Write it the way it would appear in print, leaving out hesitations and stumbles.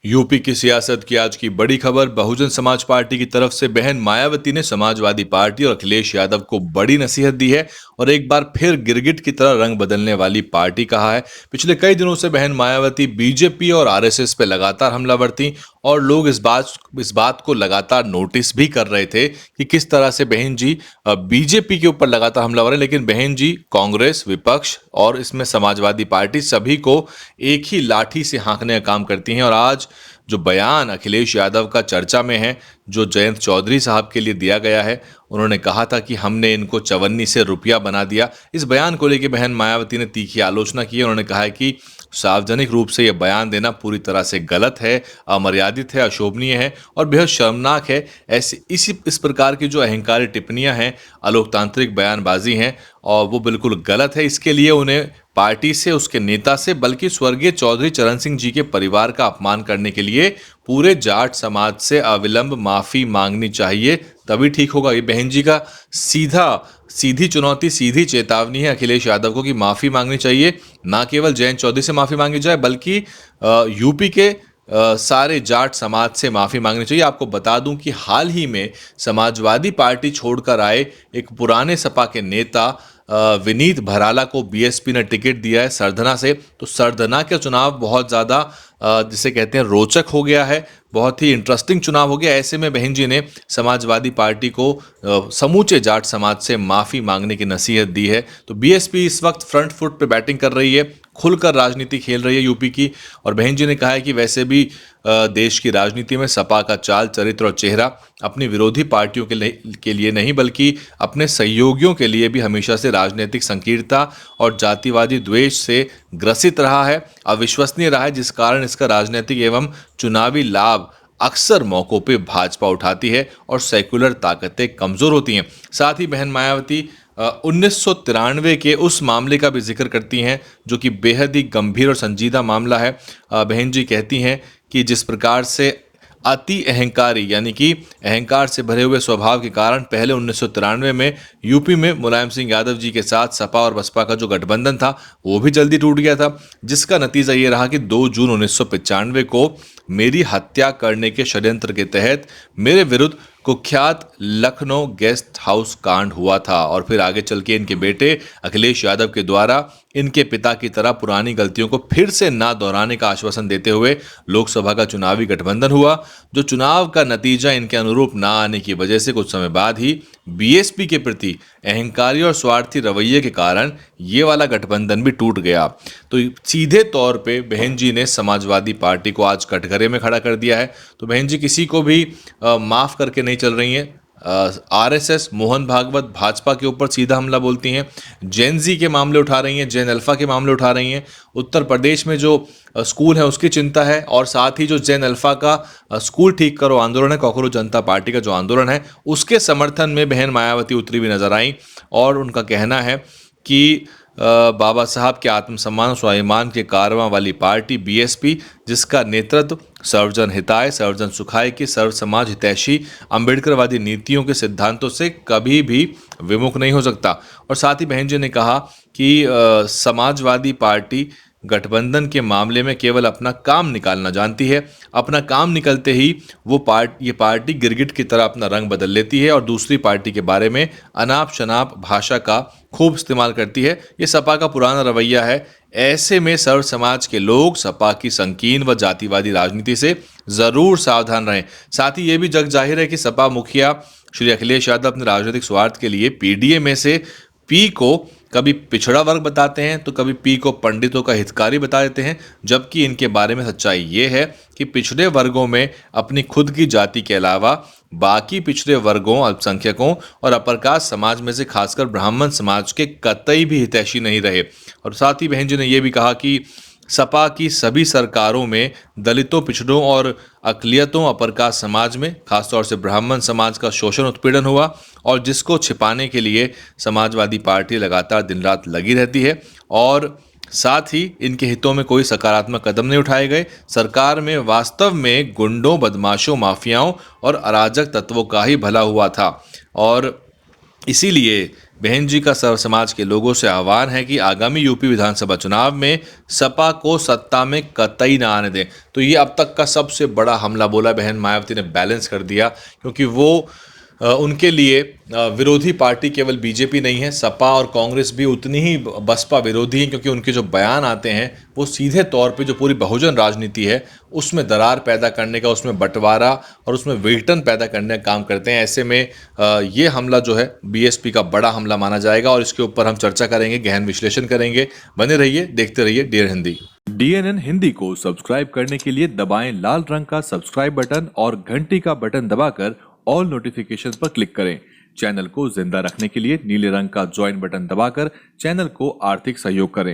UP की सियासत की आज की बड़ी खबर। बहुजन समाज पार्टी की तरफ से बहन मायावती ने समाजवादी पार्टी और अखिलेश यादव को बड़ी नसीहत दी है और एक बार फिर गिरगिट की तरह रंग बदलने वाली पार्टी कहा है। पिछले कई दिनों से बहन मायावती बीजेपी और आरएसएस पे लगातार हमलावर थी और लोग इस बात को लगातार नोटिस भी कर रहे थे कि किस तरह से बहन जी बीजेपी के ऊपर लगातार हमलावर है, लेकिन बहन जी कांग्रेस, विपक्ष और इसमें समाजवादी पार्टी सभी को एक ही लाठी से हाँकने का काम करती हैं। और आज जो बयान अखिलेश यादव का चर्चा में है, जो जयंत चौधरी साहब के लिए दिया गया है, उन्होंने कहा था कि हमने इनको चवन्नी से रुपया बना दिया। इस बयान को लेकर बहन मायावती ने तीखी आलोचना की है। उन्होंने कहा है कि सार्वजनिक रूप से यह बयान देना पूरी तरह से गलत है, अमर्यादित है, अशोभनीय है और बेहद शर्मनाक है। ऐसी इस प्रकार की जो अहंकारी टिप्पणियां हैं, अलोकतांत्रिक बयानबाजी हैं और वो बिल्कुल गलत है। इसके लिए उन्हें पार्टी से, उसके नेता से, बल्कि स्वर्गीय चौधरी चरण सिंह जी के परिवार का अपमान करने के लिए पूरे जाट समाज से अविलंब माफी मांगनी चाहिए, तभी ठीक होगा। ये बहन जी का सीधी चुनौती, सीधी चेतावनी है अखिलेश यादव को कि माफी मांगनी चाहिए। ना केवल जयंत चौधरी से माफी मांगी जाए, बल्कि यूपी के सारे जाट समाज से माफी मांगनी चाहिए। आपको बता दूं कि हाल ही में समाजवादी पार्टी छोड़कर आए एक पुराने सपा के नेता विनीत भराला को बीएसपी ने टिकट दिया है सरधना से। तो सरधना का चुनाव बहुत ज़्यादा जिसे कहते हैं रोचक हो गया है, बहुत ही इंटरेस्टिंग चुनाव हो गया। ऐसे में बहन जी ने समाजवादी पार्टी को समूचे जाट समाज से माफ़ी मांगने की नसीहत दी है। तो बीएसपी इस वक्त फ्रंट फुट पे बैटिंग कर रही है, खुलकर राजनीति खेल रही है यूपी की। और बहन जी ने कहा है कि वैसे भी देश की राजनीति में सपा का चाल, चरित्र और चेहरा अपनी विरोधी पार्टियों के लिए नहीं, बल्कि अपने सहयोगियों के लिए भी हमेशा से राजनीतिक संकीर्णता और जातिवादी द्वेष से ग्रसित रहा है, अविश्वसनीय रहा है, जिस कारण इसका राजनीतिक एवं चुनावी लाभ अक्सर मौकों पे भाजपा उठाती है और सेकुलर ताकतें कमजोर होती हैं। साथ ही बहन मायावती 1993 के उस मामले का भी जिक्र करती हैं जो कि बेहद ही गंभीर और संजीदा मामला है। बहन जी कहती हैं कि जिस प्रकार से अति अहंकारी, यानी कि अहंकार से भरे हुए स्वभाव के कारण पहले 1993 में यूपी में मुलायम सिंह यादव जी के साथ सपा और बसपा का जो गठबंधन था वो भी जल्दी टूट गया था, जिसका नतीजा ये रहा कि 2 जून 1995 को मेरी हत्या करने के षड्यंत्र के तहत मेरे विरुद्ध कुख्यात लखनऊ गेस्ट हाउस कांड हुआ था। और फिर आगे चल के इनके बेटे अखिलेश यादव के द्वारा इनके पिता की तरह पुरानी गलतियों को फिर से ना दोहराने का आश्वासन देते हुए लोकसभा का चुनावी गठबंधन हुआ, जो चुनाव का नतीजा इनके अनुरूप ना आने की वजह से कुछ समय बाद ही बीएसपी के प्रति अहंकारी और स्वार्थी रवैये के कारण ये वाला गठबंधन भी टूट गया। तो सीधे तौर पे बहन जी ने समाजवादी पार्टी को आज कटघरे में खड़ा कर दिया है। तो बहन जी किसी को भी माफ करके नहीं चल रही हैं। आरएसएस, मोहन भागवत, भाजपा के ऊपर सीधा हमला बोलती हैं, जेन जी के मामले उठा रही हैं, जेन अल्फा के मामले उठा रही हैं, उत्तर प्रदेश में जो स्कूल है उसकी चिंता है, और साथ ही जो जेन अल्फा का स्कूल ठीक करो आंदोलन है, कॉकरोच जनता पार्टी का जो आंदोलन है, उसके समर्थन में बहन मायावती उतरी हुई नजर आई। और उनका कहना है कि बाबा साहब के आत्मसम्मान और स्वाभिमान के कारवां वाली पार्टी बीएसपी, जिसका नेतृत्व सर्वजन हिताय, सर्वजन सुखाय की, सर्व समाज हितैषी अंबेडकरवादी नीतियों के सिद्धांतों से कभी भी विमुख नहीं हो सकता। और साथ ही बहन जी ने कहा कि समाजवादी पार्टी गठबंधन के मामले में केवल अपना काम निकालना जानती है। अपना काम निकलते ही ये पार्टी गिरगिट की तरह अपना रंग बदल लेती है और दूसरी पार्टी के बारे में अनाप शनाप भाषा का खूब इस्तेमाल करती है। ये सपा का पुराना रवैया है। ऐसे में सर्व समाज के लोग सपा की संकीर्ण व जातिवादी राजनीति से जरूर सावधान रहें। साथ ही ये भी जग जाहिर है कि सपा मुखिया श्री अखिलेश यादव अपने राजनीतिक स्वार्थ के लिए पीडीए में से पी को कभी पिछड़ा वर्ग बताते हैं तो कभी पी को पंडितों का हितकारी बता देते हैं, जबकि इनके बारे में सच्चाई ये है कि पिछड़े वर्गों में अपनी खुद की जाति के अलावा बाकी पिछड़े वर्गों, अल्पसंख्यकों और अपर कास्ट समाज में से खासकर ब्राह्मण समाज के कतई भी हितैषी नहीं रहे। और साथ ही बहन जी ने यह भी कहा कि सपा की सभी सरकारों में दलितों, पिछड़ों और अकलियतों, अपर कास्ट समाज में खासतौर से ब्राह्मण समाज का शोषण उत्पीड़न हुआ, और जिसको छिपाने के लिए समाजवादी पार्टी लगातार दिन रात लगी रहती है। और साथ ही इनके हितों में कोई सकारात्मक कदम नहीं उठाए गए। सरकार में वास्तव में गुंडों, बदमाशों, माफियाओं और अराजक तत्वों का ही भला हुआ था। और इसीलिए बहन जी का सर्व समाज के लोगों से आह्वान है कि आगामी यूपी विधानसभा चुनाव में सपा को सत्ता में कतई ना आने दें। तो ये अब तक का सबसे बड़ा हमला बोला बहन मायावती ने बैलेंस कर दिया, क्योंकि वो उनके लिए विरोधी पार्टी केवल बीजेपी नहीं है, सपा और कांग्रेस भी उतनी ही बसपा विरोधी है, क्योंकि उनके जो बयान आते हैं वो सीधे तौर पे जो पूरी बहुजन राजनीति है उसमें दरार पैदा करने का, उसमें बंटवारा और उसमें विघटन पैदा करने का काम करते हैं। ऐसे में ये हमला जो है बीएसपी का बड़ा हमला माना जाएगा और इसके ऊपर हम चर्चा करेंगे, गहन विश्लेषण करेंगे। बने रहिए, देखते रहिए डियर हिंदी। DNN हिंदी को सब्सक्राइब करने के लिए दबाएं लाल रंग का सब्सक्राइब बटन और घंटी का बटन दबाकर ऑल नोटिफिकेशन पर क्लिक करें। चैनल को जिंदा रखने के लिए नीले रंग का ज्वाइन बटन दबाकर चैनल को आर्थिक सहयोग करें।